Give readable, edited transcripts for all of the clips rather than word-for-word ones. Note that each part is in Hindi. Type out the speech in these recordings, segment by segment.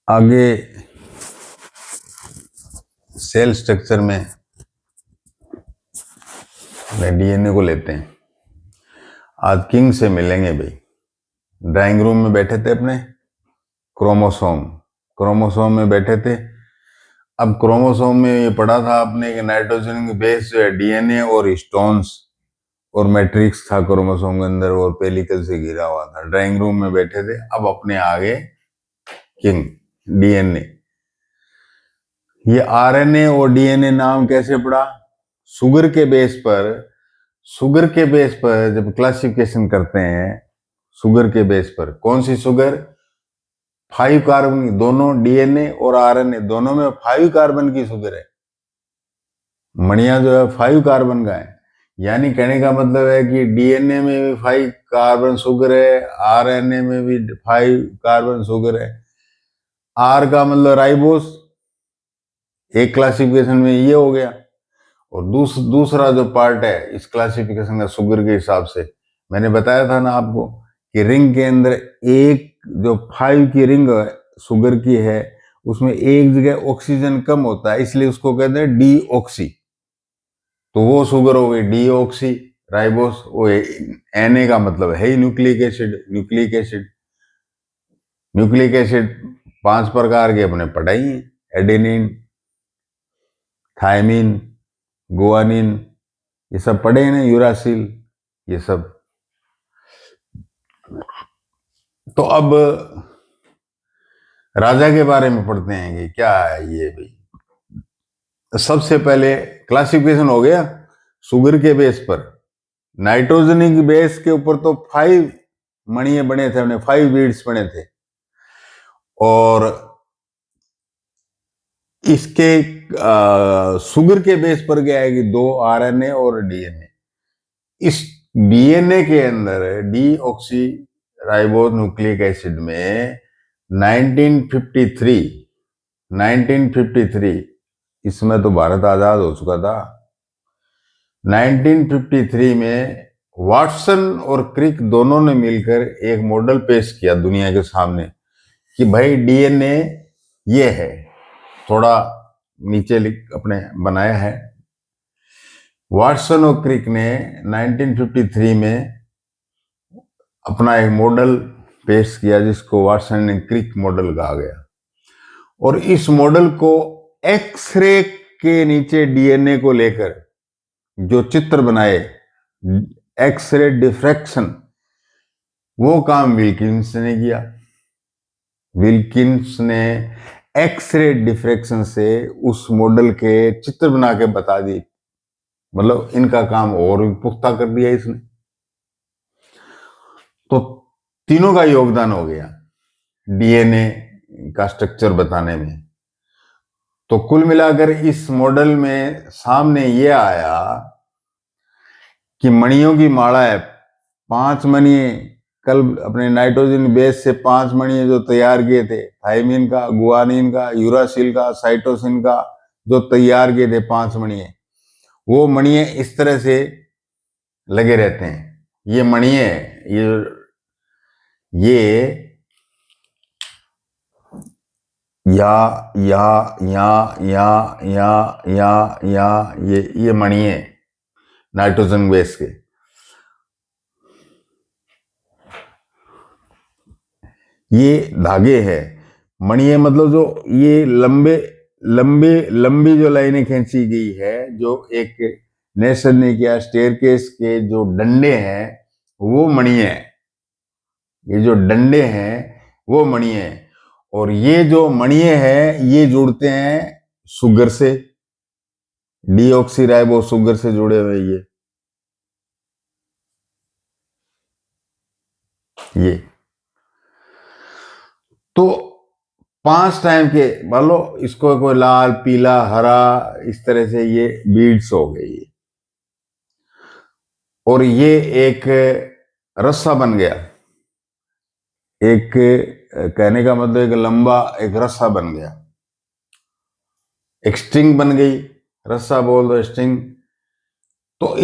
आगे सेल स्ट्रक्चर में डीएनए को लेते हैं। आज किंग से मिलेंगे भाई। ड्राइंग रूम में बैठे थे अपने, क्रोमोसोम में बैठे थे। अब क्रोमोसोम में ये पढ़ा था आपने कि नाइट्रोजन के बेस जो है डीएनए और हिस्टोन्स और मैट्रिक्स था क्रोमोसोम के अंदर, और पेलिकल से घिरा हुआ था। ड्राइंग रूम में बैठे थे। अब अपने आगे किंग डीएनए। ये आरएनए और डीएनए नाम कैसे पड़ा? शुगर के बेस पर जब क्लासिफिकेशन करते हैं, शुगर के बेस पर कौन सी शुगर? 5 कार्बन की। दोनों डीएनए और आरएनए दोनों में 5 कार्बन की शुगर है। मणिया जो है 5 कार्बन का है। यानी कहने का मतलब है कि डीएनए में भी 5 कार्बन शुगर है, आरएनए में भी 5 कार्बन शुगर है। आर का मतलब राइबोस, एक क्लासिफिकेशन में ये हो गया। और दूसरा जो पार्ट है इस क्लासिफिकेशन का शुगर के हिसाब से, मैंने बताया था ना आपको कि रिंग के अंदर एक जो 5 की रिंग शुगर की है, उसमें एक जगह ऑक्सीजन कम होता है, इसलिए उसको कहते हैं डीऑक्सी। तो वो शुगर हो गई डीऑक्सी राइबोस। वो एनए का मतलब है न्यूक्लिक एसिड 5 प्रकार के अपने पढ़ाई हैं। एडेनिन, थायमिन, गुआनिन, ये सब पढ़े हैं ना, यूरासिल, ये सब। तो अब राजा के बारे में पढ़ते हैं कि क्या है ये भाई। सबसे पहले क्लासिफिकेशन हो गया शुगर के बेस पर। नाइट्रोजनिक बेस के ऊपर तो 5 मणिये बने थे, हमने 5 बीड्स बने थे। और इसके शुगर के बेस पर क्या है कि 2 आरएनए और डीएनए। इस डीएनए के अंदर डीऑक्सी राइबोस न्यूक्लिक एसिड में 1953 इसमें तो भारत आजाद हो चुका था। 1953 में वाटसन और क्रिक दोनों ने मिलकर एक मॉडल पेश किया दुनिया के सामने कि भाई डीएनए ये है। थोड़ा नीचे अपने बनाया है। वाटसन और क्रिक ने 1953 में अपना एक मॉडल पेश किया जिसको वाटसन एंड क्रिक मॉडल कहा गया। और इस मॉडल को एक्सरे के नीचे डीएनए को लेकर जो चित्र बनाए, एक्सरे डिफ्रैक्शन, वो काम विल्किंस ने किया। विल्किंस ने एक्सरे डिफ्रैक्शन से उस मॉडल के चित्र बना के बता दी। मतलब इनका काम और भी पुख्ता कर दिया इसने। तो तीनों का योगदान हो गया डीएनए का स्ट्रक्चर बताने में। तो कुल मिलाकर इस मॉडल में सामने ये आया कि मणियों की माला है। 5 मणिये, कल अपने नाइट्रोजन बेस से 5 मणिये जो तैयार किए थे, थायमिन का, गुआनिन का, यूरासिल का, साइटोसिन का, जो तैयार किए थे 5 मणिये, वो मणिये इस तरह से लगे रहते हैं। ये मणिये ये ये मणिये नाइट्रोजन बेस के। ये धागे हैं। मणिये मतलब जो ये लंबी जो लाइनें खींची गई है, जो एक नेशन ने किया, स्टेयरकेस के जो डंडे हैं वो मणिये हैं। ये जो डंडे हैं वो मणिये हैं। और ये जो मणिये हैं ये जुड़ते हैं शुगर से, डीऑक्सीराइबोस शुगर से जुड़े हुए ये तो 5 टाइम के, मान लो इसको कोई लाल, पीला, हरा, इस तरह से ये बीड्स हो गई। और ये एक रस्सा बन गया। एक कहने का मतलब एक लंबा एक रस्सा बन गया। एक स्ट्रिंग बन गई, रस्सा बोल दो, स्ट्रिंग। तो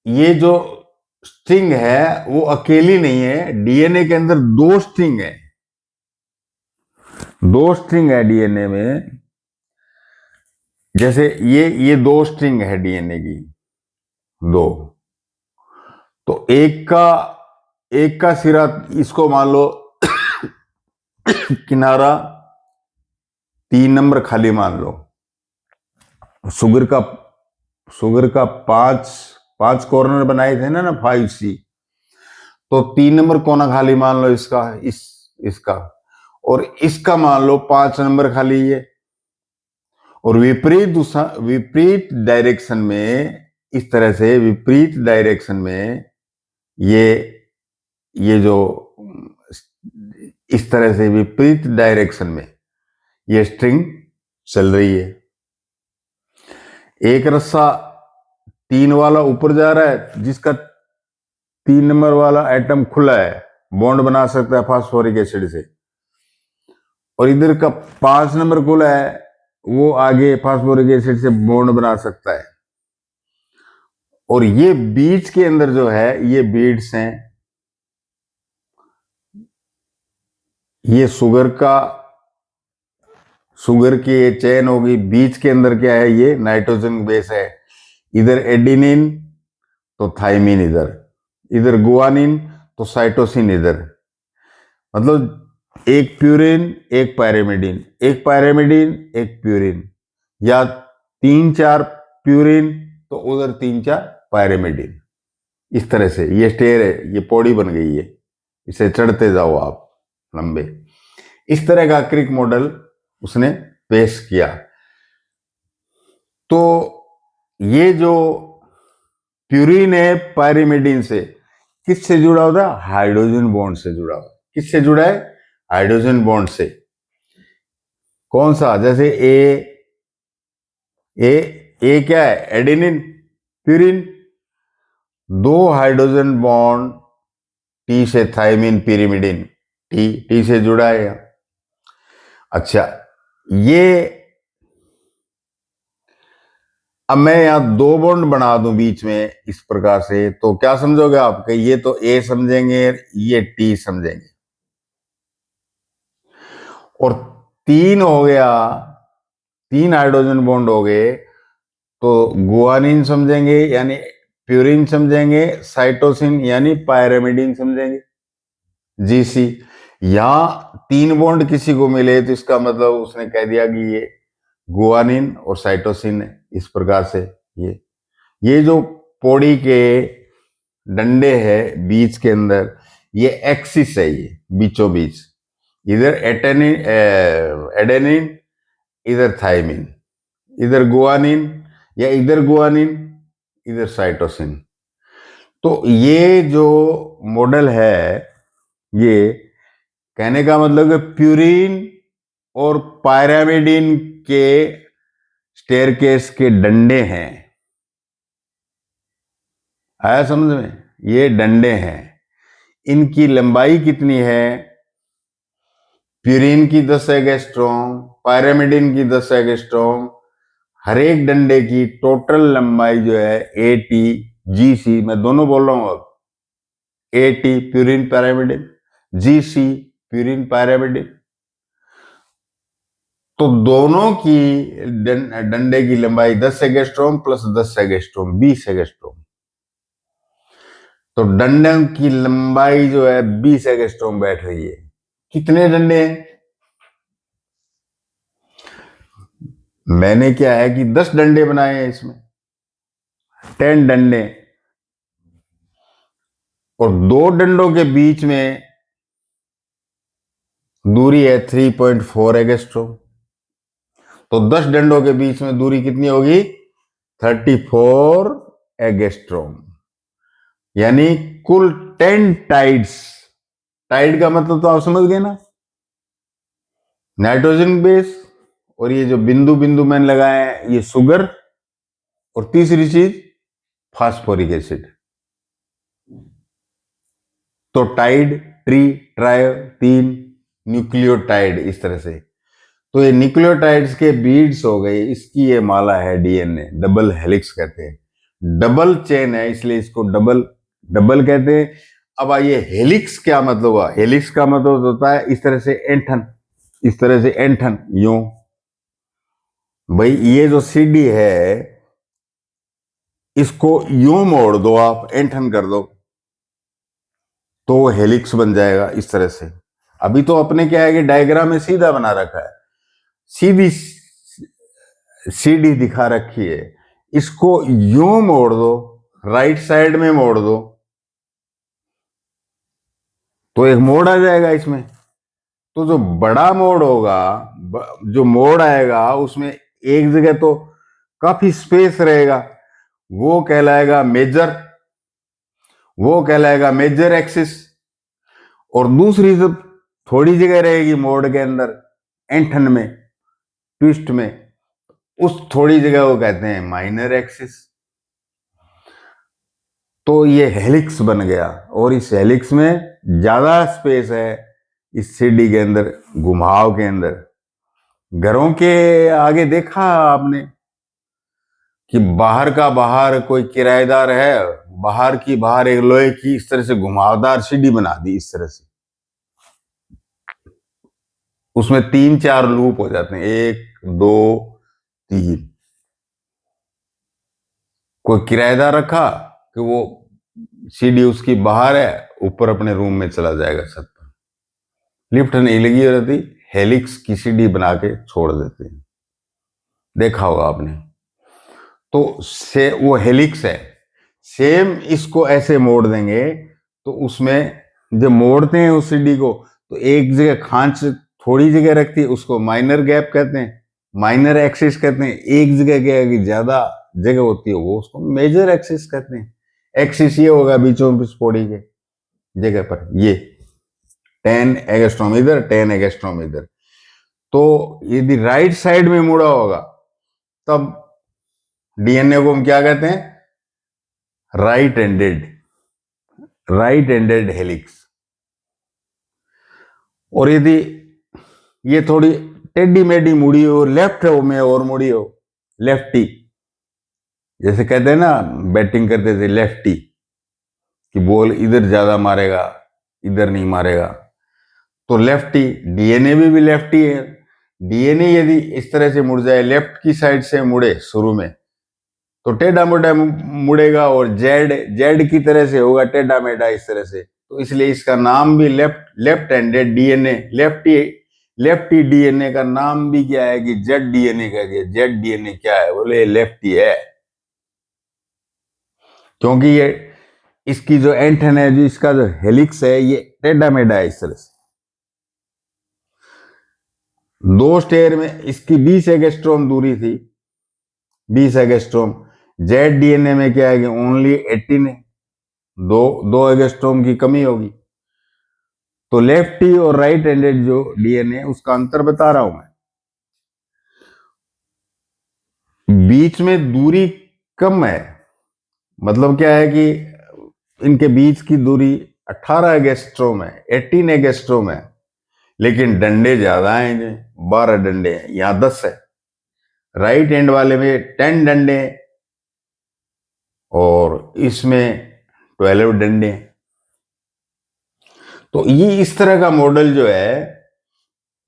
ये जो स्ट्रिंग है वो अकेली नहीं है, डीएनए के अंदर 2 स्ट्रिंग है। दो स्ट्रिंग है डीएनए में, जैसे ये दो स्ट्रिंग है डीएनए की, दो, तो एक का सिरा, इसको मान लो किनारा 3 नंबर खाली मान लो। शुगर का पांच कॉर्नर बनाए थे ना 5C, तो 3 नंबर कोना खाली मान लो इसका, इसका, और इसका मान लो 5 नंबर खाली ये, और विपरीत डायरेक्शन में, इस तरह से विपरीत डायरेक्शन में ये जो इस तरह से विपरीत डायरेक्शन में ये स्ट्रिंग चल रही है। एक रस्सा 3 वाला ऊपर जा रहा है, जिसका 3 नंबर वाला एटम खुला है, बॉन्ड बना सकता है फास्फोरिक एसिड से, और इधर का 5 नंबर खुला है, वो आगे फास्फोरिक एसिड से बॉन्ड बना सकता है। और ये बीच के अंदर जो है ये बीड्स हैं, ये शुगर की ये चेन होगी। बीच के अंदर क्या है, ये नाइट्रोजन बेस है, इधर एडिनिन तो थाइमिन, इधर गुआनिन तो साइटोसिन, इधर मतलब एक प्यूरिन एक पायरिमिडिन, एक पायरिमिडिन एक प्यूरिन, या 3-4 प्यूरिन तो उधर 3-4 पायरिमिडिन। इस तरह से ये स्टेयर है, ये पौड़ी बन गई है, इसे चढ़ते जाओ आप लंबे। इस तरह का क्रिक मॉडल उसने पेश किया। तो ये जो प्यूरिन है पायरिमिडिन से किससे जुड़ा होता है? हाइड्रोजन बॉन्ड से जुड़ा हुआ। किससे जुड़ा है? हाइड्रोजन बॉन्ड से। कौन सा? जैसे ए क्या है? Adenine, purine, 2 hydrogen Bond tea से थाइमिन, पिरिमिडिन, टी से जुड़ा है। अच्छा, ये अब मैं यहां 2 बॉन्ड बना दूं बीच में इस प्रकार से, तो क्या समझोगे आप? कि ये तो ए समझेंगे, ये टी समझेंगे, और 3 हो गया, 3 हाइड्रोजन बॉन्ड हो गए, तो गुआनिन समझेंगे यानी प्यूरिन समझेंगे, साइटोसिन यानी पायरिमिडिन समझेंगे, जीसी। यहां 3 बॉन्ड किसी को मिले तो इसका मतलब उसने कह दिया कि ये गुआनिन और साइटोसिन है। इस प्रकार से ये जो पौड़ी के डंडे है बीच के अंदर, ये एक्सिस है, ये बीचों बीच, इधर एडेनिन, इधर थाइमिन, इधर गुआनिन, या इधर गुआनिन, इधर साइटोसिन। तो ये जो मॉडल है, ये कहने का मतलब है प्यूरिन और पायरिमिडिन के स्टेयरकेस के डंडे हैं। आया समझ में? ये डंडे हैं, इनकी लंबाई कितनी है? प्यूरिन की 10 एंगस्ट्रॉम, पायरिमिडिन की 10 एंगस्ट्रॉम, हर एक डंडे की टोटल लंबाई जो है AT GC, मैं दोनों बोल रहा हूं अब, AT purine pyrimidine, GC purine pyrimidine, तो दोनों की डंडे की लंबाई 10 एंगस्ट्रॉम प्लस 10 एंगस्ट्रॉम, 20 एंगस्ट्रॉम। तो डंडे की लंबाई जो है 20 एंगस्ट्रॉम बैठ रही है। कितने डंडे हैं? मैंने क्या है कि 10 डंडे बनाए हैं इसमें, 10 डंडे, और 2 डंडों के बीच में दूरी है 3.4 एंगस्ट्रॉम। तो 10 डंडों के बीच में दूरी कितनी होगी? 34 एंगस्ट्रॉम, यानी कुल 10 टाइड्स। टाइड का मतलब तो आप समझ गए ना, नाइट्रोजन बेस, और ये जो बिंदु बिंदु मैंने लगाए हैं ये शुगर, और तीसरी चीज फास्फोरिक एसिड। तो टाइड, ट्री, ट्रायो, 3 न्यूक्लियोटाइड, इस तरह से। तो ये न्यूक्लियोटाइड्स के बीड्स हो गए, इसकी ये माला है डीएनए, डबल हेलिक्स कहते हैं। डबल चेन है इसलिए इसको डबल कहते हैं। अब आइए हेलिक्स क्या मतलब हुआ? हेलिक्स का मतलब होता है इस तरह से ऐंठन, इस तरह से एंठन यूं। भाई ये जो सीडी है इसको यूं मोड़ दो आप, एंठन कर दो तो हेलिक्स बन जाएगा इस तरह से। अभी तो अपने क्या है कि डायग्राम में सीधा बना रखा है, सीधी सीडी दिखा रखी है, इसको यूं मोड़ दो, राइट साइड में मोड़ दो तो एक मोड़ आ जाएगा इसमें। तो जो बड़ा मोड़ होगा, जो मोड़ आएगा उसमें एक जगह तो काफी स्पेस रहेगा, वो कहलाएगा मेजर, वो कहलाएगा मेजर एक्सिस। और दूसरी जो थोड़ी जगह रहेगी मोड़ के अंदर, एंठन में, ट्विस्ट में, उस थोड़ी जगह को कहते हैं माइनर एक्सिस। तो ये हेलिक्स बन गया, और इस हेलिक्स में ज्यादा स्पेस है इस सीडी के अंदर, घुमाव के अंदर। घरों के आगे देखा आपने कि बाहर का बाहर कोई किराएदार है, बाहर की बाहर एक लोहे की इस तरह से घुमावदार सीढ़ी बना दी इस तरह से, उसमें 3-4 लूप हो जाते हैं, 1 2 3। कोई किराएदार रखा कि वो सीढ़ी उसकी बाहर है, ऊपर अपने रूम में चला जाएगा छत पर, लिफ्ट नहीं लगी रहती, हेलिक्स की सीढ़ी बना के छोड़ देते हैं, देखा होगा आपने। तो से वो हेलिक्स है। सेम इसको ऐसे मोड़ देंगे तो उसमें जब मोड़ते हैं उस सीढ़ी को तो एक जगह खांच थोड़ी जगह रखती है, उसको माइनर गैप कहते हैं, माइनर एक्सिस कहते हैं। एक जगह क्या है कि ज्यादा जगह होती है वो उसको मेजर एक्सिस कहते हैं। एक्सिस ये होगा बीचों बीच पौड़ी के जगह पर, ये 10 एंगस्ट्रॉम इधर, 10 एंगस्ट्रॉम इधर। तो यदि राइट साइड में मुड़ा होगा तब डीएनए को हम क्या कहते हैं, राइट एंडेड हेलिक्स। और यदि ये थोड़ी टेढ़ी मेढ़ी मुड़ी हो, लेफ्ट में और मुड़ी हो, लेफ्टी, जैसे कहते हैं ना बैटिंग करते थे लेफ्टी, कि बॉल इधर ज्यादा मारेगा इधर नहीं मारेगा, तो लेफ्टी, डीएनए भी लेफ्टी है। डीएनए यदि इस तरह से मुड़ जाए, लेफ्ट की साइड से मुड़े शुरू में, तो टेढ़ा मेढ़ा मुड़ेगा, और जेड की तरह से होगा टेढ़ा मेढ़ा इस तरह से। तो इसलिए इसका नाम भी left handed DNA, lefty DNA का नाम भी क्या है कि जेड डीएनए कह दिया। जेड डीएनए क्या है, बोले लेफ्टी है, क्योंकि ये इसकी जो एंटन है, जो इसका जो हेलिक्स है, ये टेढ़ा मेढ़ा है इस तरह से। 2 स्टेयर में इसकी 20 एंगस्ट्रॉम दूरी थी, 20 एंगस्ट्रॉम। जेड डीएनए में क्या है कि ओनली 18 है, 2 एंगस्ट्रॉम की कमी होगी। तो लेफ्टी और राइट हैंडेड जो डीएनए, उसका अंतर बता रहा हूं मैं। बीच में दूरी कम है, मतलब क्या है कि इनके बीच की दूरी 18 एंगस्ट्रॉम है, 18 एंगस्ट्रॉम है, लेकिन डंडे ज्यादा हैं, 12 डंडे हैं, यहां 10 है। राइट हैंड वाले में 10 डंडे और इसमें 12 डंडे। तो ये इस तरह का मॉडल जो है,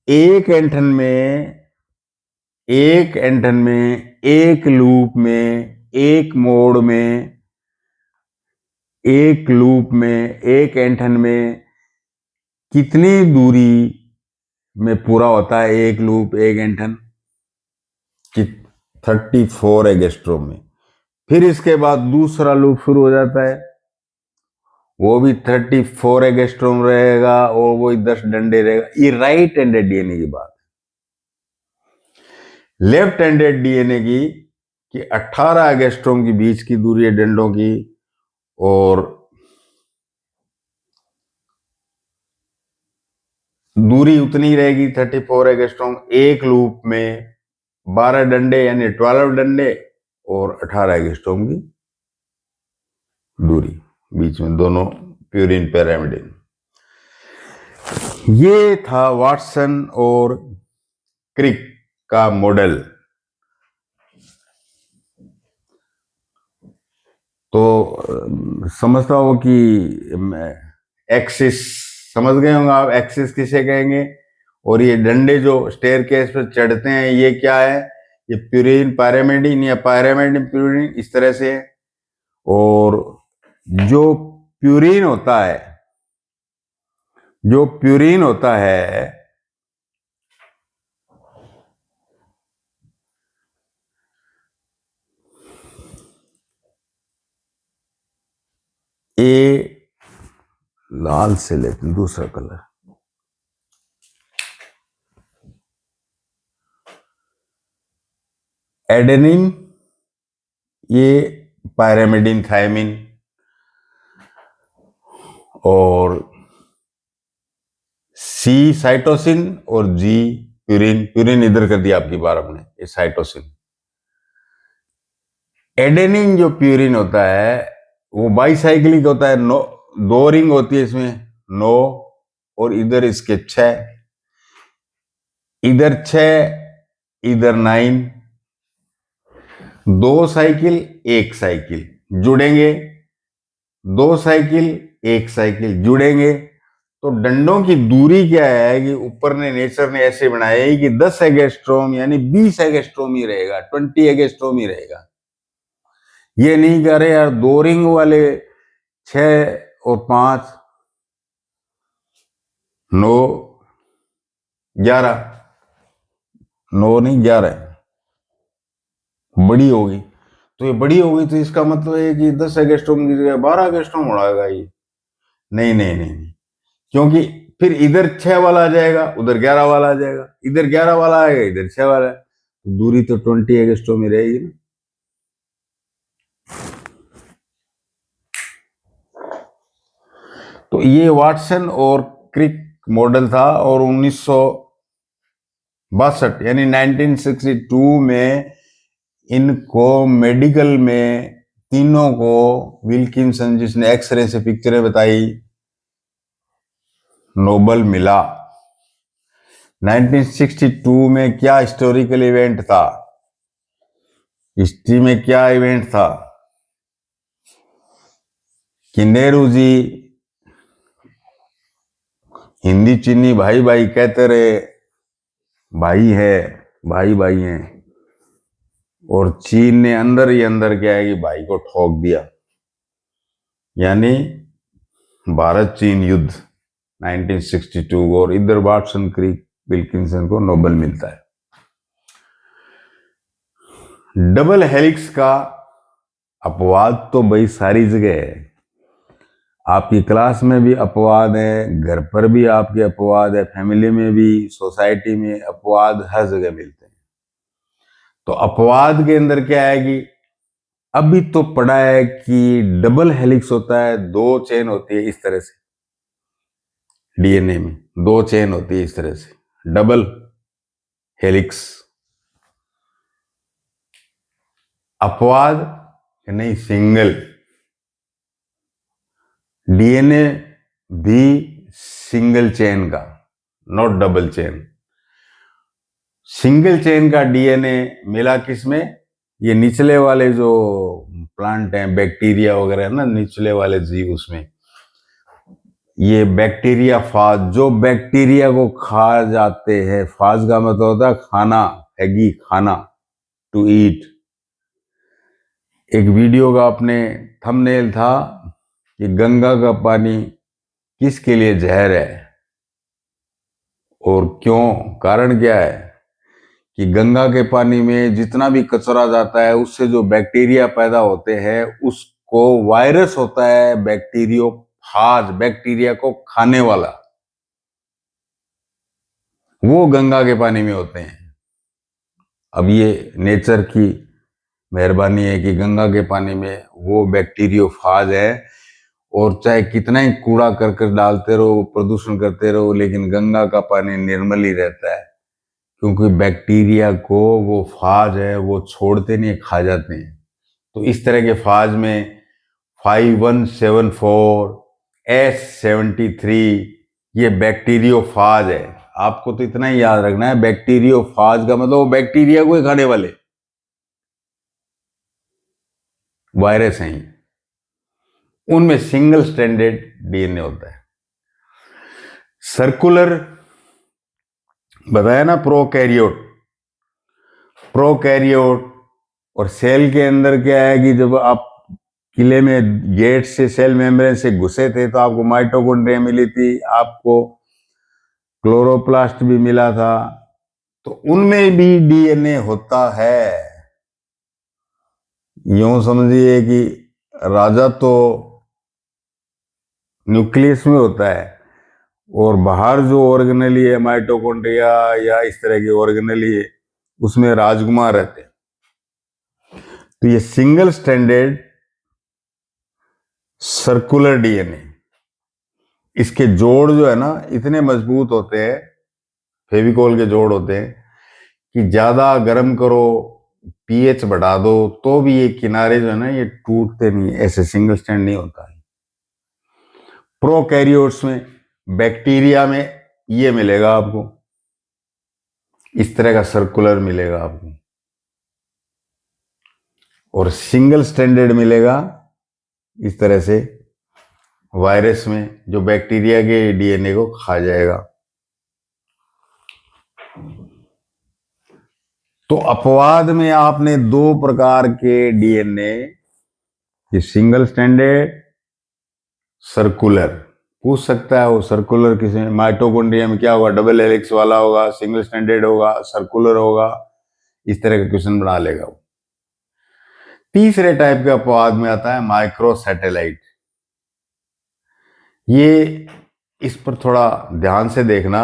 एक एंठन में, एक लूप में, एक मोड़ में, एक लूप में, एक एंठन में कितनी दूरी में पूरा होता है एक लूप, एक एंठन कि 34 एंगस्ट्रॉम में। फिर इसके बाद दूसरा लूप शुरू हो जाता है, वो भी 34 एंगस्ट्रॉम रहेगा, और वो 10 डंडे रहेगा। ये राइट हैंडेड डीएनए की बात है। लेफ्ट हैंडेड डीएनए की कि 18 एंगस्ट्रॉम की बीच की दूरी है डंडों की, और दूरी उतनी रहेगी 34 एंगस्ट्रॉम। एक लूप में 12 डंडे यानी 12 डंडे, और 18 एंगस्ट्रॉम की दूरी बीच में, दोनों प्यूरिन पैरामिडिन। ये था वाटसन और क्रिक का मॉडल। तो समझता हो कि एक्सिस समझ गए होंगे आप, एक्सिस किसे कहेंगे, और ये डंडे जो स्टेयरकेस पर चढ़ते हैं ये क्या है, ये प्यूरिन पायरिमिडीन या पायरिमिडीन प्यूरिन इस तरह से है। और जो प्यूरिन होता है, जो प्यूरिन होता है ये लाल से लेते हैं दूसरा कलर, एडेनिन, ये पायरिमिडीन थायमिन, और सी साइटोसिन और जी प्यूरिन। प्यूरिन इधर कर दिया आपकी बार अपने, ये साइटोसिन। एडेनिन जो प्यूरिन होता है वो बाईसाइक्लिक होता है, दो रिंग होती है इसमें, 9 और इधर इसके 6, इधर 6 इधर 9, 2 साइकिल 1 साइकिल जुड़ेंगे, 2 साइकिल 1 साइकिल जुड़ेंगे। तो डंडों की दूरी क्या है कि ऊपर ने नेचर ने ऐसे बनाया है कि 10 एंगस्ट्रॉम यानी 20 एंगस्ट्रॉम ही रहेगा, 20 एंगस्ट्रॉम ही रहेगा। ये नहीं कह रहे यार 2 रिंग वाले 6 और 5 9 11, 9 नहीं 11 बड़ी होगी। तो ये बड़ी होगी तो इसका मतलब है कि 10 एंगस्ट्रॉम की जगह 12 एंगस्ट्रॉम उड़ाएगा ये। नहीं नहीं नहीं नहीं, क्योंकि फिर इधर 6 वाला आ जाएगा, उधर 11 वाला आ जाएगा, इधर 11 वाला आएगा, इधर 6 वाला है, तो दूरी तो 20 एंगस्ट्रॉम में रहेगी ना। तो ये वाटसन और क्रिक मॉडल था, और 1962 यानी 1962 में इनको मेडिकल में तीनों को विल्किंसन, जिसने एक्सरे से पिक्चरें बताई, नोबल मिला। 1962 में क्या हिस्टोरिकल इवेंट था, हिस्ट्री में क्या इवेंट था कि नेहरू जी हिंदी चीनी भाई भाई कहते रहे, भाई है, भाई भाई हैं, और चीन ने अंदर ही अंदर क्या है कि भाई को ठोक दिया, यानी भारत चीन युद्ध 1962, और इधर वाटसन क्रिक विल्किंसन को नोबेल मिलता है। डबल हेलिक्स का अपवाद तो भाई सारी जगह है, आपकी क्लास में भी अपवाद है, घर पर भी आपके अपवाद है, फैमिली में भी, सोसाइटी में अपवाद हर जगह मिलते हैं। तो अपवाद के अंदर क्या है कि अभी तो पढ़ा है कि डबल हेलिक्स होता है, 2 चेन होती है इस तरह से, डीएनए में 2 चेन होती है इस तरह से, डबल हेलिक्स। अपवाद नहीं, सिंगल। डीएनए भी सिंगल चेन का, not double chain. Single chain का डीएनए मिला किसमें, ये निचले वाले जो प्लांट हैं, बैक्टीरिया वगैरह है ना, निचले वाले जीव, उसमें ये बैक्टीरिया फाज, जो बैक्टीरिया को खा जाते हैं, फाज का मतलब होता है खाना, हैगी खाना, टू ईट। एक वीडियो का अपने थंबनेल था कि गंगा का पानी किसके लिए जहर है और क्यों, कारण क्या है कि गंगा के पानी में जितना भी कचरा जाता है उससे जो बैक्टीरिया पैदा होते हैं उसको वायरस होता है बैक्टीरियोफाज, बैक्टीरिया को खाने वाला, वो गंगा के पानी में होते हैं। अब ये नेचर की मेहरबानी है कि गंगा के पानी में वो बैक्टीरियोफाज है, और चाहे कितना ही कूड़ा करकट डालते रहो, प्रदूषण करते रहो, लेकिन गंगा का पानी निर्मल ही रहता है, क्योंकि बैक्टीरिया को वो फाज है वो छोड़ते नहीं, खा जाते हैं। तो इस तरह के फाज में 5174 S73 ये बैक्टीरियोफाज है। आपको तो इतना ही याद रखना है, बैक्टीरियोफाज का मतलब वो बैक्टीरिया को ही खाने वाले वायरस हैं, उनमें सिंगल स्ट्रैंडेड डीएनए होता है। सर्कुलर बताया ना, प्रोकैरियोट। और सेल के अंदर क्या है कि जब आप किले में गेट से, सेल मेम्ब्रेन से घुसे थे, तो आपको माइटोकॉन्ड्रिया मिली थी, आपको क्लोरोप्लास्ट भी मिला था, तो उनमें भी डीएनए होता है। यूं समझिए कि राजा तो न्यूक्लियस में होता है, और बाहर जो ऑर्गेनेली है, माइटोकॉन्ड्रिया या इस तरह की ऑर्गेनेली है, उसमें राजकुमार रहते हैं। तो ये सिंगल स्टैंडर्ड सर्कुलर डीएनए, इसके जोड़ जो है ना इतने मजबूत होते हैं, फेविकोल के जोड़ होते हैं, कि ज्यादा गर्म करो, पीएच बढ़ा दो, तो भी ये किनारे जो है ना ये टूटते नहीं, ऐसे सिंगल स्टैंड नहीं होता है। प्रोकैरियोट्स में, बैक्टीरिया में ये मिलेगा आपको, इस तरह का सर्कुलर मिलेगा आपको, और सिंगल स्टैंडर्ड मिलेगा इस तरह से वायरस में, जो बैक्टीरिया के डीएनए को खा जाएगा। तो अपवाद में आपने दो प्रकार के डीएनए, ये सिंगल स्टैंडर्ड, सर्कुलर, पूछ सकता है वो सर्कुलर किसी, माइटोकॉन्ड्रिया में क्या होगा, डबल हेलिक्स वाला होगा, सिंगल स्टैंडर्ड होगा, सर्कुलर होगा, इस तरह का क्वेश्चन बना लेगा वो। तीसरे टाइप के अपवाद में आता है माइक्रो सैटेलाइट। ये, इस पर थोड़ा ध्यान से देखना,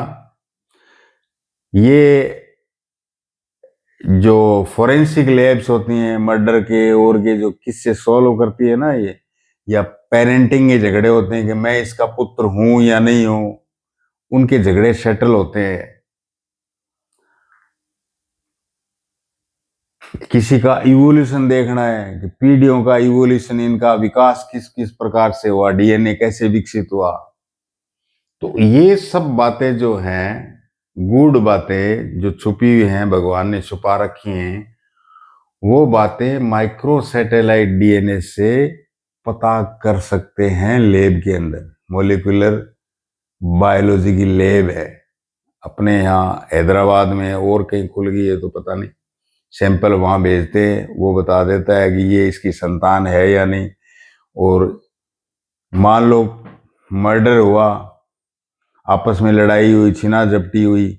ये जो फोरेंसिक लैब्स होती हैं मर्डर के और के, जो किससे सॉल्व करती है ना ये, या पेरेंटिंग के झगड़े होते हैं कि मैं इसका पुत्र हूं या नहीं हूं, उनके झगड़े सेटल होते हैं। किसी का इवोल्यूशन देखना है कि पीढ़ियों का इवोल्यूशन, इनका विकास किस किस प्रकार से हुआ, डीएनए कैसे विकसित हुआ। तो ये सब बातें जो हैं, गूढ़ बातें जो छुपी हुई हैं, भगवान ने छुपा रखी हैं, वो बातें माइक्रो सैटेलाइट डीएनए से पता कर सकते हैं लैब के अंदर। मोलिकुलर बायोलॉजी की लैब है अपने यहाँ हैदराबाद में, और कहीं खुल गई है तो पता नहीं। सैंपल वहां भेजते हैं, वो बता देता है कि ये इसकी संतान है या नहीं। और मान लो मर्डर हुआ, आपस में लड़ाई हुई, छीना झपटी हुई,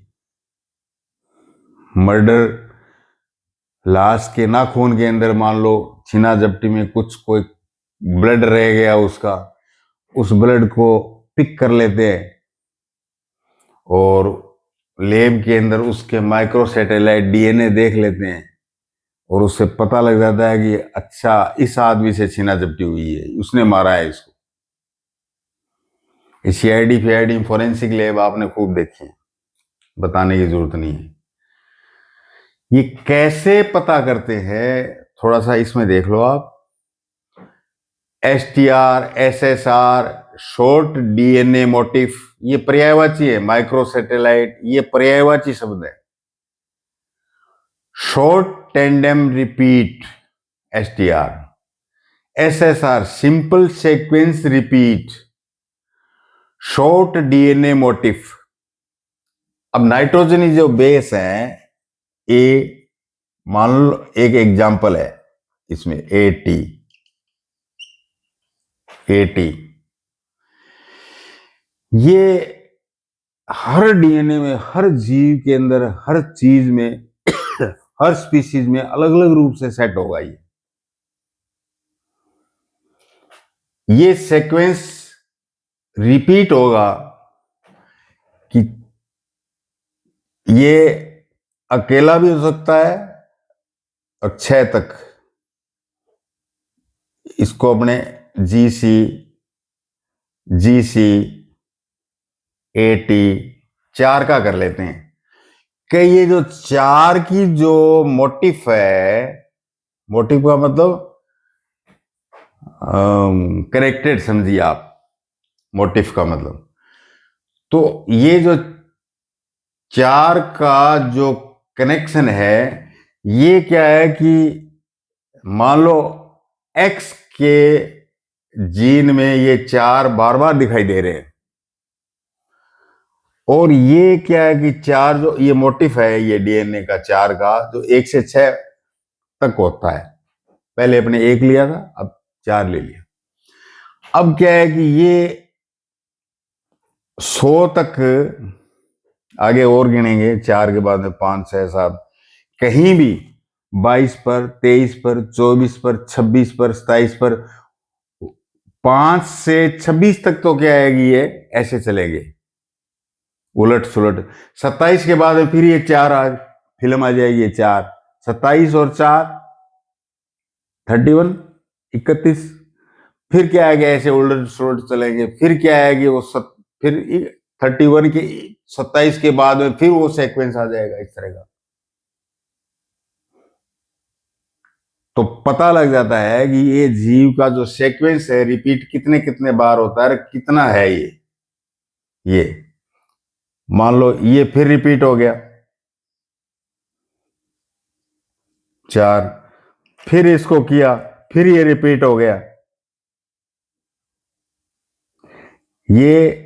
मर्डर, लाश के नाखून के अंदर मान लो छीना झपटी में कुछ कोई ब्लड रह गया उसका, उस ब्लड को पिक कर लेते हैं और लैब के अंदर उसके माइक्रो सैटेलाइट डीएनए देख लेते हैं, और उससे पता लग जाता है कि अच्छा इस आदमी से छीना झपटी हुई है, उसने मारा है इसको। सीआईडी फीआईडी फोरेंसिक लैब आपने खूब देखी है, बताने की जरूरत नहीं है। ये कैसे पता करते हैं, थोड़ा सा इसमें देख लो आप। STR, SSR, short DNA motif, ये पर्यायवाची है। माइक्रो सैटेलाइट ये पर्यायवाची शब्द है। Short tandem repeat STR, SSR simple sequence repeat, short DNA motif. अब नाइट्रोजनी जो बेस है, ए, मान लो एक एग्जांपल है इसमें, एटी, ये हर डीएनए में, हर जीव के अंदर, हर चीज में हर स्पीसीज में अलग अलग रूप से सेट होगा। ये सीक्वेंस रिपीट होगा कि ये अकेला भी हो सकता है, और 6 तक। इसको अपने जीसी, जीसी, एटी, 4 का कर लेते हैं कि ये जो 4 की जो मोटिफ है, मोटिफ का मतलब कनेक्टेड समझिए आप, मोटिफ का मतलब, तो ये जो 4 का जो कनेक्शन है, ये क्या है कि मान लो एक्स के जीन में ये 4 बार बार दिखाई दे रहे हैं, और ये क्या है कि 4 जो ये मोटिफ है ये डीएनए का 4 का, जो 1 से 6 तक होता है। पहले अपने 1 लिया था, अब 4 ले लिया। अब क्या है कि ये 100 तक आगे और गिनेंगे, 4 के बाद में 5, 6, 7, कहीं भी 22 पर, 23 पर, 24 पर, 26 पर, 27 पर, 5 से 26 तक तो क्या आएगी, ये ऐसे चलेंगे उलट सुलट। 27 के बाद फिर ये 4 फिल्म आ जाएगी, ये 4, 27 और 4 31, 31, फिर क्या आएगा, ऐसे उलट सुलट चलेंगे। फिर क्या आएगी वो फिर 31 के 27 के बाद में फिर वो सीक्वेंस आ जाएगा इस तरह का। तो पता लग जाता है कि ये जीव का जो सीक्वेंस है रिपीट कितने कितने बार होता है, कितना है ये मान लो ये फिर रिपीट हो गया 4, फिर इसको किया, फिर ये रिपीट हो गया। ये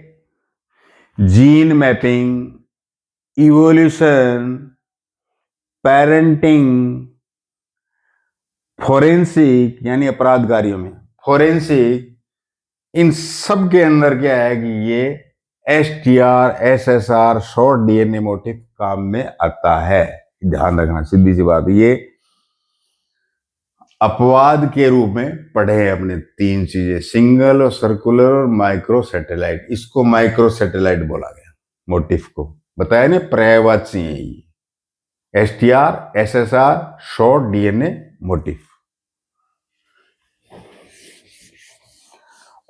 gene mapping, evolution, parenting, forensic यानी अपराध कार्यों में फोरेंसिक, इन सब के अंदर क्या है कि ये STR SSR short DNA motif काम में आता है। ध्यान रखना, सीधी सी बात, ये अपवाद के रूप में पढ़े हैं अपने 3 चीजें, सिंगल और सर्कुलर और माइक्रो सैटेलाइट। इसको माइक्रो सैटेलाइट बोला गया, मोटिफ को बताया ना, पर्यायवाची है ये STR SSR short DNA motif.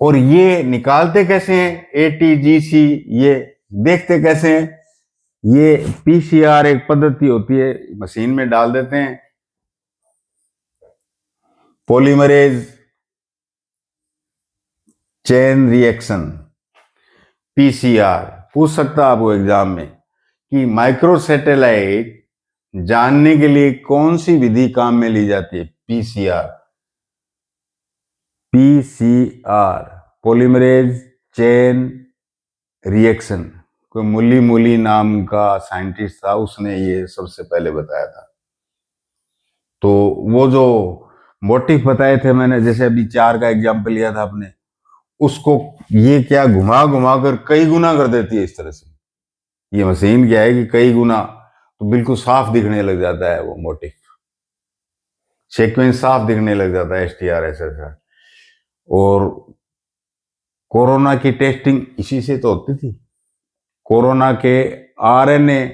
और ये निकालते कैसे हैं, ATGC, ये देखते कैसे हैं, ये PCR एक पद्धति होती है, मशीन में डाल देते हैं, पॉलीमरेज चेन रिएक्शन PCR। पूछ सकता आपको एग्जाम में कि माइक्रो सैटेलाइट जानने के लिए कौन सी विधि काम में ली जाती है, PCR पॉलीमरेज चेन रिएक्शन। कोई मूली नाम का साइंटिस्ट था, उसने ये सबसे पहले बताया था। तो वो जो मोटिफ बताए थे मैंने, जैसे अभी 4 का एग्जाम्पल लिया था आपने, उसको ये क्या घुमा घुमा कर कई गुना कर देती है इस तरह से। ये मशीन क्या है कि कई गुना, तो बिल्कुल साफ दिखने लग जाता है वो मोटिफ, सीक्वेंस साफ दिखने लग जाता है STR SSR। और कोरोना की टेस्टिंग इसी से तो होती थी। कोरोना के आरएनए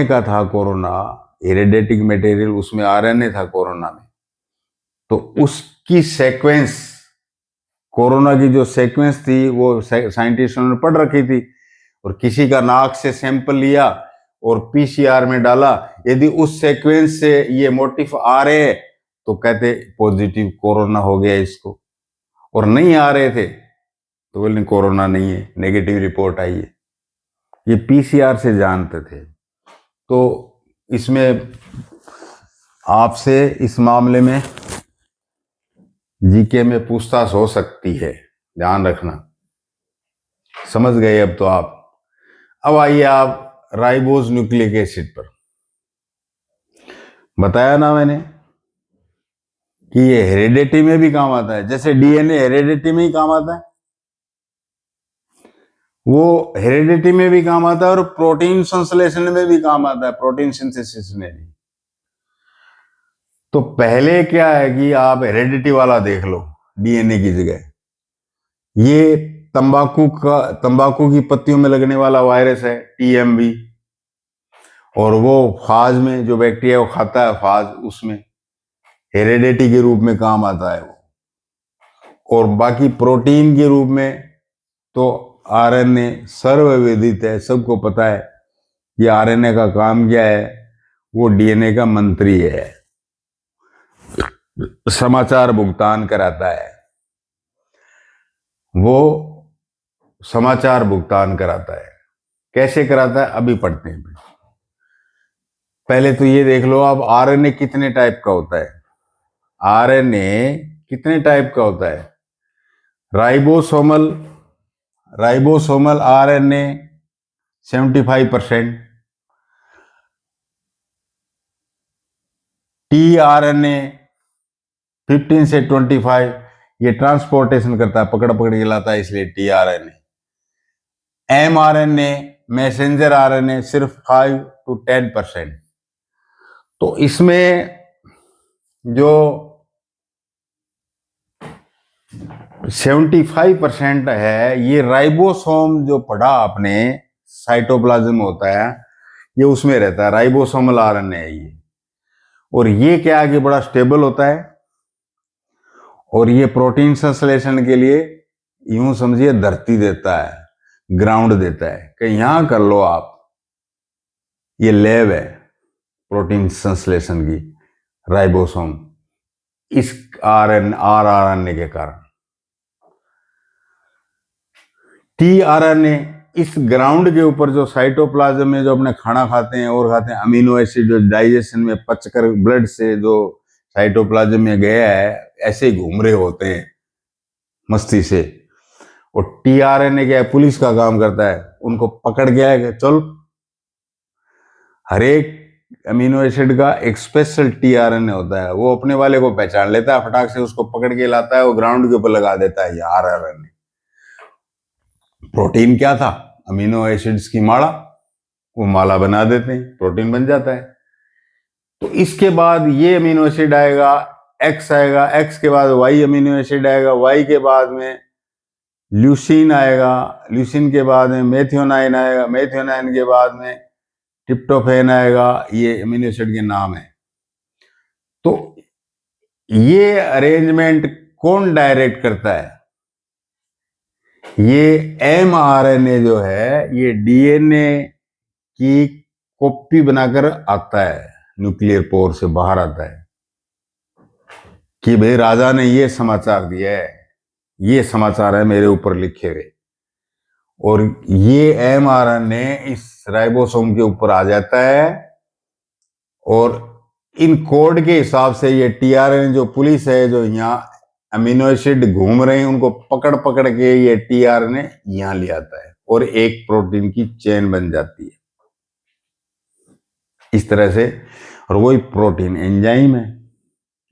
का था कोरोना, हेरिडेटिक मटेरियल, उसमें आरएनए था कोरोना में। तो उसकी सीक्वेंस, कोरोना की जो सीक्वेंस थी वो साइंटिस्टों ने पढ़ रखी थी, और किसी का नाक से सैंपल लिया और PCR में डाला, यदि उस सीक्वेंस से ये मोटिफ आ रहे हैं तो कहते पॉजिटिव कोरोना हो गया इसको, और नहीं आ रहे थे तो बोले कोरोना नहीं है, नेगेटिव रिपोर्ट आई है। ये PCR से जानते थे। तो इसमें आपसे इस मामले में जीके में पूछताछ हो सकती है, ध्यान रखना। समझ गए अब तो आप। अब आइए आप राइबोज न्यूक्लिक एसिड पर। बताया ना मैंने कि ये हेरिडिटी में भी काम आता है, जैसे डीएनए हेरिडिटी में ही काम आता है, वो हेरिडिटी में भी काम आता है और प्रोटीन संश्लेषण में भी काम आता है, प्रोटीन सिंथेसिस में भी। तो पहले क्या है कि आप हेरिडिटी वाला देख लो डीएनए की जगह। ये तंबाकू की पत्तियों में लगने वाला वायरस है TMV, और वो फाज में जो बैक्टीरिया वो खाता है फाज, उसमें हेरिडिटी के रूप में काम आता है वो। और बाकी प्रोटीन के रूप में तो RNA सर्वविदित है, सबको पता है कि RNA का काम क्या है, वो DNA का मंत्री है, समाचार भुगतान कराता है, वो समाचार भुगतान कराता है। कैसे कराता है अभी पढ़ते हैं। पहले तो ये देख लो आप, RNA कितने टाइप का होता है, RNA कितने टाइप का होता है, राइबोसोमल राइबोसोमल आरएनए 75%, टीआरएनए 15 से 25, ये ट्रांसपोर्टेशन करता है, पकड़ पकड़ के लाता है, इसलिए टीआरएनए। एमआरएनए मैसेंजर आरएनए सिर्फ 5 to 10%। तो इसमें जो 75% है, ये राइबोसोम जो पढ़ा आपने, साइटोप्लाज्म होता है, ये उसमें रहता है, राइबोसोमल आरएनए है ये। और ये क्या है कि बड़ा स्टेबल होता है, और ये प्रोटीन संश्लेषण के लिए यूं समझिए धरती देता है, ग्राउंड देता है कि यहां कर लो आप, ये लैब है प्रोटीन संश्लेषण की, राइबोसोम, इस आरएनए के कारण। टीआरएनए इस ग्राउंड के ऊपर जो साइटोप्लाज्म में जो अपने खाना खाते हैं और खाते हैं, अमीनो एसिड जो डाइजेशन में पचकर ब्लड से जो साइटोप्लाज्म में गया है, ऐसे ही घूम रहे होते हैं मस्ती से। और टीआरएनए क्या है, पुलिस का काम करता है, उनको पकड़ के आएगा, चल। हर एक अमीनो एसिड का एक स्पेशल टीआरएनए होता है, वो अपने वाले को पहचान लेता है, फटाक से उसको पकड़ के लाता है, वो ग्राउंड के ऊपर लगा देता है, ये आरएनए। प्रोटीन क्या था, अमीनो एसिड्स की माला, वो माला बना देते हैं, प्रोटीन बन जाता है। तो इसके बाद ये अमीनो एसिड आएगा, एक्स आएगा, एक्स के बाद वाई अमीनो एसिड आएगा, वाई के बाद में ल्यूसीन आएगा, ल्यूसीन के बाद में मेथियोनाइन आएगा, मेथियोनाइन के बाद में ट्रिप्टोफैन आएगा। ये अमीनो एसिड के नाम है। तो ये अरेंजमेंट कौन डायरेक्ट करता है? ये एमआरएनए जो है, ये डीएनए की कॉपी बनाकर आता है, न्यूक्लियर पोर से बाहर आता है कि भाई राजा ने ये समाचार दिया है, ये समाचार है मेरे ऊपर लिखे हुए। और ये एमआरएनए इस राइबोसोम के ऊपर आ जाता है, और इन कोड के हिसाब से ये टीआरएनए जो पुलिस है, जो यहाँ अमीनो एसिड घूम रहे हैं, उनको पकड़ पकड़ के ये टीआरएनए यहां ले आता है, और एक प्रोटीन की चेन बन जाती है इस तरह से। और वही प्रोटीन एंजाइम है।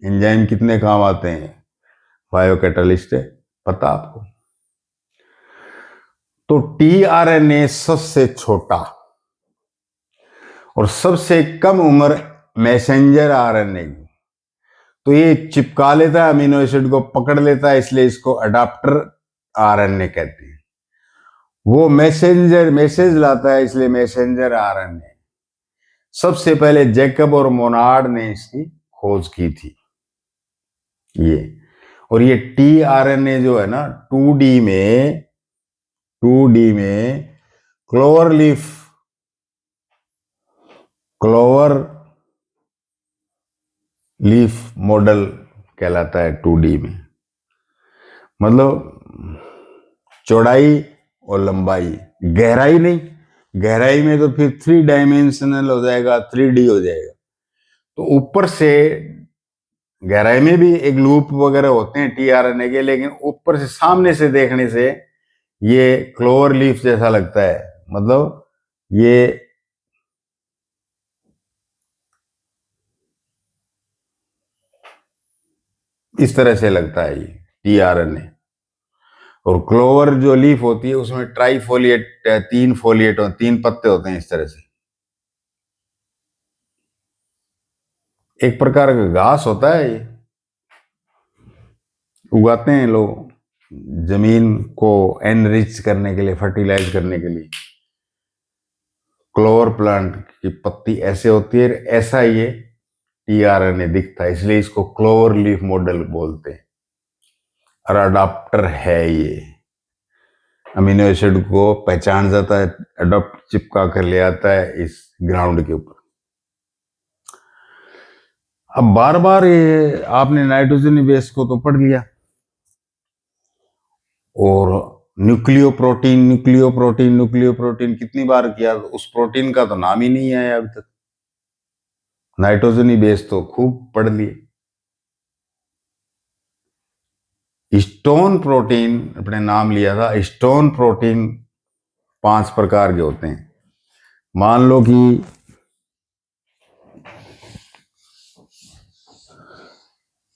एंजाइम कितने काम आते हैं, बायोकैटालिस्ट है, पता आपको? तो टीआरएनए सबसे छोटा और सबसे कम उम्र मैसेंजर आरएनए की, तो ये चिपका लेता है, अमीनो एसिड को पकड़ लेता है, इसलिए इसको अडाप्टर आरएनए कहते हैं। वो मैसेंजर मैसेज लाता है, इसलिए मैसेंजर आरएनए। सबसे पहले जैकब और मोनार्ड ने इसकी खोज की थी ये। और ये टीआरएनए जो है ना, 2D में क्लोवर लीफ मॉडल कहलाता है। 2D में मतलब चौड़ाई और लंबाई, गहराई नहीं। गहराई में तो फिर 3 डायमेंशनल हो जाएगा, 3D हो जाएगा। तो ऊपर से गहराई में भी एक लूप वगैरह होते हैं टीआरएनए के, लेकिन ऊपर से सामने से देखने से ये क्लोवर लीफ जैसा लगता है। मतलब ये इस तरह से लगता है ये टीआरएनए। और क्लोवर जो लीफ होती है उसमें ट्राइफोलिएट, 3 फोलिएट, 3 पत्ते होते हैं इस तरह से। एक प्रकार का घास होता है, ये उगाते हैं लोग जमीन को एनरिच करने के लिए, फर्टिलाइज करने के लिए। क्लोवर प्लांट की पत्ती ऐसे होती है, ऐसा ये टीआरएनए दिखता है, इसलिए इसको क्लोवर लीफ मॉडल बोलते हैं। और अडाप्टर है ये, अमीनो एसिड को पहचान जाता है, अडॉप्ट चिपका कर ले आता है इस ग्राउंड के ऊपर। अब बार बार ये आपने नाइट्रोजन बेस को तो पढ़ लिया, और न्यूक्लियो प्रोटीन कितनी बार किया, उस प्रोटीन का तो नाम ही नहीं आया अभी तक। नाइट्रोजन बेस तो खूब पढ़ लिए। स्टोन प्रोटीन अपने नाम लिया था। स्टोन प्रोटीन 5 प्रकार के होते हैं। मान लो कि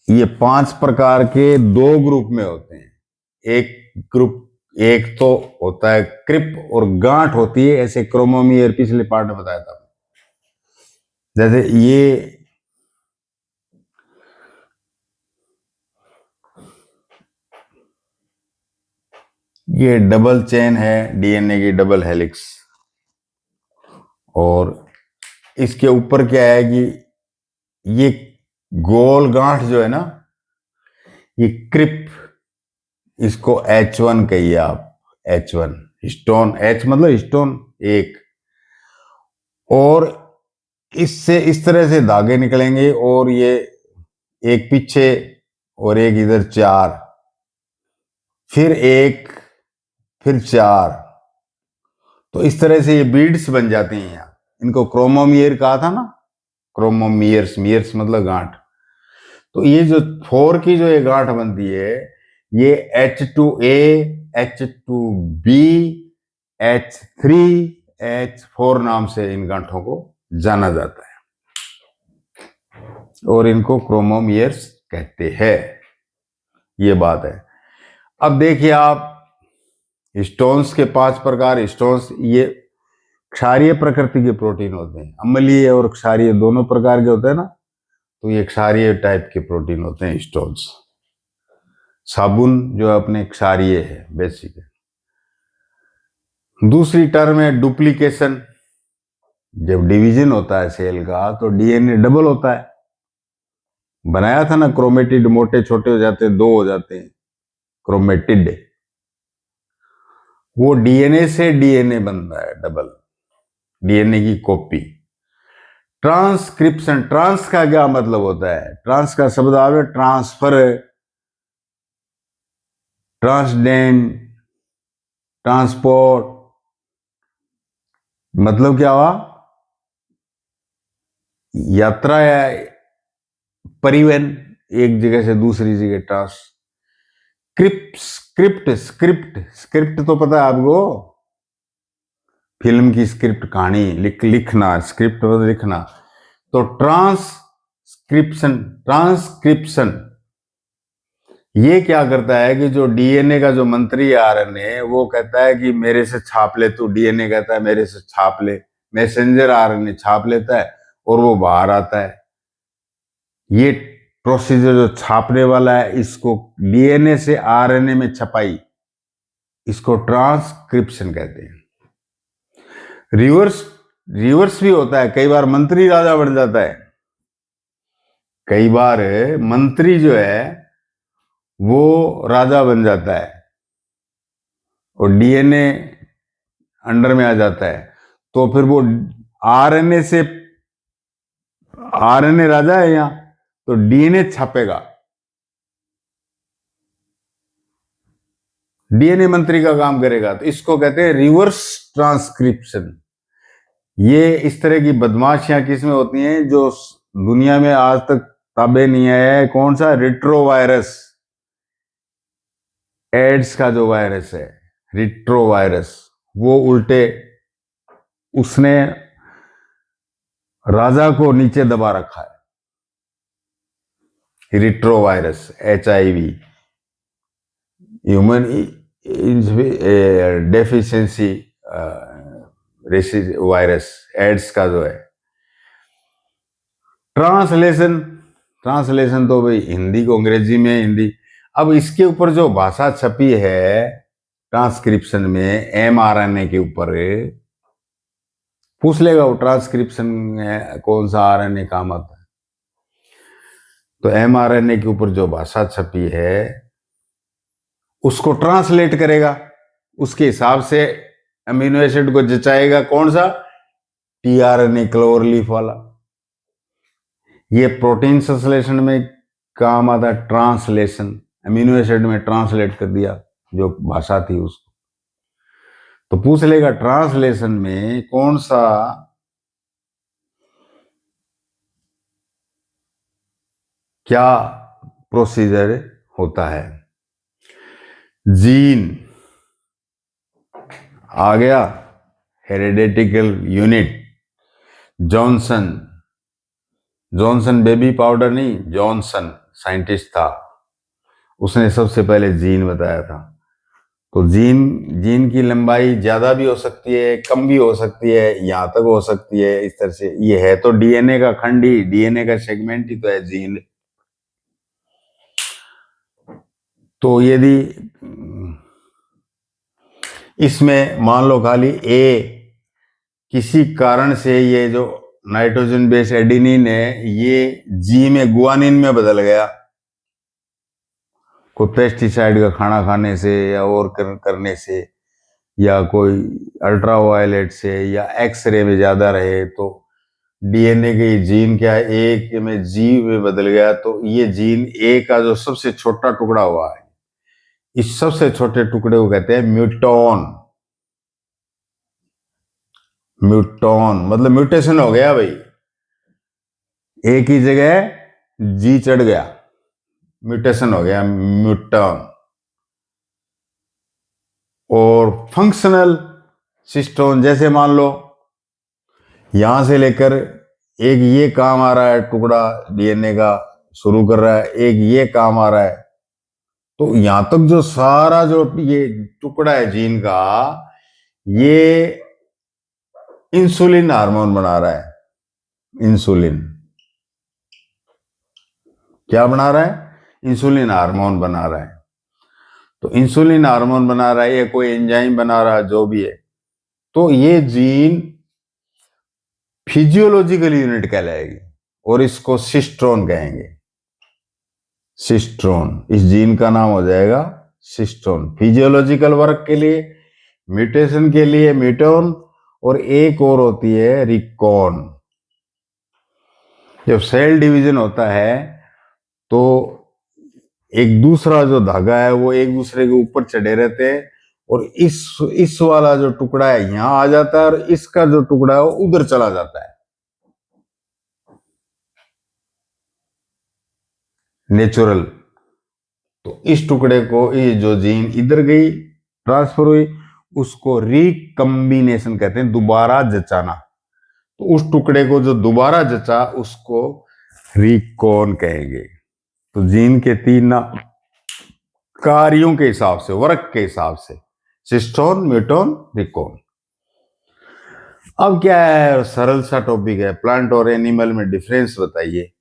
ये 5 प्रकार के 2 ग्रुप में होते हैं। एक ग्रुप, एक तो होता है क्रिप और गांठ होती है, ऐसे क्रोमोमियर पिछले पार्ट में बताया था। जैसे ये डबल चेन है डीएनए की, डबल हेलिक्स। और इसके ऊपर क्या है कि ये गोल गांठ जो है ना, ये क्रिप, इसको H1 कहिए आप। H1 स्टोन, H मतलब स्टोन एक। और इससे इस तरह से धागे निकलेंगे और ये एक पीछे और एक इधर, 4, फिर एक, फिर 4। तो इस तरह से ये बीड्स बन जाती हैं। यहाँ इनको क्रोमोमियर कहा था ना, क्रोमोमियर्स, मियर्स मतलब गांठ। तो ये जो 4 की जो ये गांठ बनती है, ये H2A, H2B, H3, H4 नाम से इन गांठों को जाना जाता है और इनको क्रोमोमियर्स कहते हैं। ये बात है। अब देखिए आप, स्टोन्स के 5 प्रकार। स्टोन्स ये क्षारीय प्रकृति के प्रोटीन होते हैं। अम्लीय और क्षारीय दोनों प्रकार के होते हैं ना, तो ये क्षारीय टाइप के प्रोटीन होते हैं स्टोन्स। साबुन जो अपने क्षारीय है बेसिक है। दूसरी टर्म है डुप्लीकेशन। जब डिवीजन होता है सेल का तो डीएनए डबल होता है। बनाया था ना, क्रोमेटिड मोटे छोटे हो जाते हैं, 2 हो जाते हैं क्रोमेटिड। वो डीएनए से डीएनए बनता है डबल, डीएनए की कॉपी। ट्रांसक्रिप्शन, ट्रांस का क्या मतलब होता है? ट्रांस का शब्द आ रहा है ट्रांसफर, ट्रांसडेंट, ट्रांसपोर्ट। मतलब क्या हुआ? यात्रा या परिवहन, एक जगह से दूसरी जगह। ट्रांस स्क्रिप्ट, स्क्रिप्ट, स्क्रिप्ट तो पता है आपको, फिल्म की स्क्रिप्ट, कहानी लिखना, स्क्रिप्ट मतलब लिखना। तो ट्रांसक्रिप्शन, ट्रांसक्रिप्शन ये क्या करता है कि जो डीएनए का जो मंत्री आरएनए, वो कहता है कि मेरे से छाप ले तू। डीएनए कहता है मेरे से छाप ले। मैसेंजर आरएनए छाप लेता है और वो बाहर आता है। ये प्रोसीजर जो छापने वाला है, इसको डीएनए से आरएनए में छपाई, इसको ट्रांसक्रिप्शन कहते हैं। रिवर्स, रिवर्स भी होता है। कई बार मंत्री राजा बन जाता है। कई बार मंत्री जो है वो राजा बन जाता है और डीएनए अंडर में आ जाता है। तो फिर वो आरएनए से, आरएनए राजा है यहां, तो डीएनए छापेगा। डीएनए मंत्री का काम करेगा। तो इसको कहते हैं रिवर्स ट्रांसक्रिप्शन। ये इस तरह की बदमाशियां किसमें होती हैं जो दुनिया में आज तक ताबे नहीं आया है? कौन सा? रिट्रोवायरस, एड्स का जो वायरस है, रिट्रोवायरस, वो उल्टे उसने राजा को नीचे दबा रखा है। Retrovirus, HIV, human deficiency virus, AIDS का जो है। ट्रांसलेशन, ट्रांसलेशन तो भाई हिंदी को अंग्रेजी में, हिंदी। अब इसके ऊपर जो भाषा छपी है ट्रांसक्रिप्शन में, mRNA के ऊपर पूछ लेगा वो ट्रांसक्रिप्शन में कौन सा आरएनए काम आता है। तो mRNA के ऊपर जो भाषा छपी है उसको ट्रांसलेट करेगा, उसके हिसाब से अमीनो एसिड को जचाएगा। कौन सा? टीआरएनए, क्लोवरलीफ वाला। ये प्रोटीन संश्लेषण में काम आता है ट्रांसलेशन। अमीनो एसिड में ट्रांसलेट कर दिया जो भाषा थी उसको। तो पूछ लेगा ट्रांसलेशन में कौन सा क्या प्रोसीजर होता है। जीन आ गया, hereditary unit, Johnson, Johnson baby powder नहीं, जॉनसन साइंटिस्ट था, उसने सबसे पहले जीन बताया था। तो जीन, जीन की लंबाई ज्यादा भी हो सकती है, कम भी हो सकती है, यहां तक हो सकती है, इस तरह से। ये है तो डीएनए का खंड ही, डीएनए का सेगमेंट ही तो है जीन। तो यदि इसमें मान लो खाली ए किसी कारण से ये जो नाइट्रोजन बेस एडिनिन है ये जी में गुआनिन में बदल गया, कोई पेस्टिसाइड का खाना खाने से या और करने से, या कोई अल्ट्रावायलेट से, या एक्सरे में ज्यादा रहे, तो डीएनए के जीन क्या है, ए में जी में बदल गया, तो ये जीन ए का जो सबसे छोटा टुकड़ा हुआ है, इस सबसे छोटे टुकड़े को कहते हैं म्यूटॉन। म्यूटॉन मतलब म्यूटेशन हो गया भाई, ए की जगह जी चढ़ गया, म्यूटेशन हो गया, म्यूटॉन। और फंक्शनल सिस्टोन, जैसे मान लो यहां से लेकर एक ये काम आ रहा है टुकड़ा डीएनए का शुरू कर रहा है, एक ये काम आ रहा है, तो यहां तक जो सारा जो ये टुकड़ा है जीन का, ये इंसुलिन हार्मोन बना रहा है। इंसुलिन क्या बना रहा है? इंसुलिन हार्मोन बना रहा है। तो इंसुलिन हार्मोन बना रहा है या कोई एंजाइम बना रहा है, जो भी है, तो ये जीन फिजियोलॉजिकल यूनिट कहलाएगी और इसको सिस्ट्रोन कहेंगे। सिस्ट्रोन, इस जीन का नाम हो जाएगा सिस्ट्रोन। फिजियोलॉजिकल वर्क के लिए, म्यूटेशन के लिए म्यूटोन, और एक और होती है रिकॉन। जब सेल डिवीजन होता है तो एक दूसरा जो धागा है वो एक दूसरे के ऊपर चढ़े रहते हैं, और इस वाला जो टुकड़ा है यहां आ जाता है और इसका जो टुकड़ा है वो उधर चला जाता है। नेचुरल। तो इस टुकड़े को, ये जो जीन इधर गई ट्रांसफर हुई, उसको रिकम्बिनेशन कहते हैं, दोबारा जचाना। तो उस टुकड़े को जो दोबारा जचा उसको रिकॉन कहेंगे। तो जीन के तीन कार्यों के हिसाब से, वर्क के हिसाब से, सिस्टोन, म्यूटोन, रिकॉन। अब क्या है, सरल सा टॉपिक है, प्लांट और एनिमल में डिफरेंस बताइए।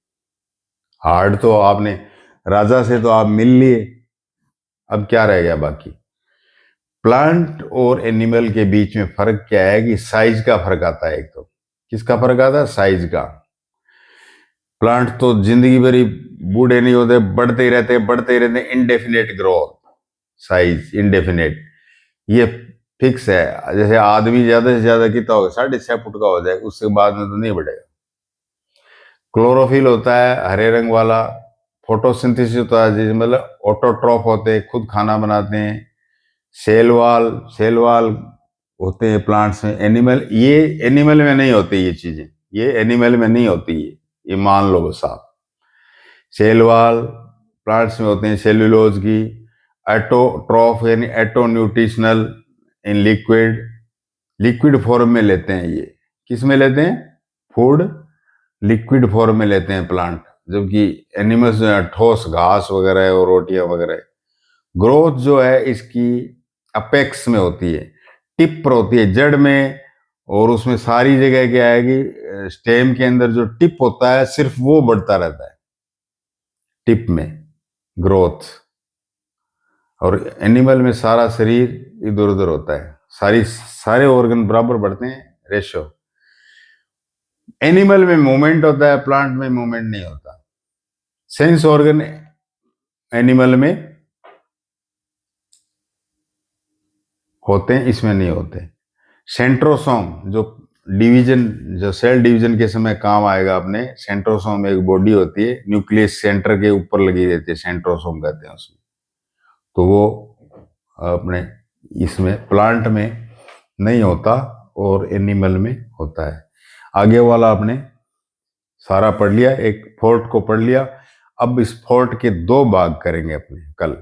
हार्ड तो आपने, राजा से तो आप मिल लिए, अब क्या रह गया बाकी। प्लांट और एनिमल के बीच में फर्क क्या है कि साइज का फर्क आता है। एक तो किसका फर्क आता है? साइज का। प्लांट तो जिंदगी भरी बूढ़े नहीं होते, बढ़ते ही रहते, बढ़ते ही रहते, इनडेफिनेट ग्रोथ, साइज इनडेफिनेट, ये फिक्स है। जैसे आदमी ज्यादा से ज्यादा कितना होगा, 6.5 फुट का हो जाएगा, उसके बाद में तो नहीं बढ़ेगा। क्लोरोफिल होता है हरे रंग वाला, फोटोसिंथेसिस होता है, मतलब ऑटोट्रॉफ होते हैं, खुद खाना बनाते हैं। सेल वाल होते हैं प्लांट्स में। एनिमल, ये एनिमल में नहीं होती ये चीजें, ये एनिमल में नहीं होती ये मान लो बस आप। सेल वाल प्लांट्स में होते हैं सेल्यूलोज की। एटोट्रॉफ यानी एटो nutritional in liquid, liquid form में लेते हैं ये। किस में लेते हैं? फूड लिक्विड फॉर्म में लेते हैं प्लांट, जबकि एनिमल्स जो है ठोस घास वगैरह और रोटियां वगैरह। ग्रोथ जो है इसकी अपेक्स में होती है, टिप पर होती है, जड़ में, और उसमें सारी जगह क्या आएगी, स्टेम के अंदर जो टिप होता है सिर्फ वो बढ़ता रहता है, टिप में ग्रोथ। और एनिमल में सारा शरीर इधर उधर होता है, सारे ऑर्गन बराबर बढ़ते हैं, रेशो। एनिमल में मूवमेंट होता है, प्लांट में मूवमेंट नहीं होता। सेंस ऑर्गन एनिमल में होते हैं, इसमें नहीं होते। सेंट्रोसोम जो डिवीजन, जो सेल डिवीजन के समय काम आएगा अपने, सेंट्रोसोम एक बॉडी होती है, न्यूक्लियस सेंटर के ऊपर लगी रहती है, सेंट्रोसोम कहते हैं उसमें। तो वो अपने इसमें प्लांट में नहीं होता और एनिमल में होता है। आगे वाला आपने सारा पढ़ लिया, एक फोर्ट को पढ़ लिया। अब इस फोर्ट के 2 भाग करेंगे अपने कल।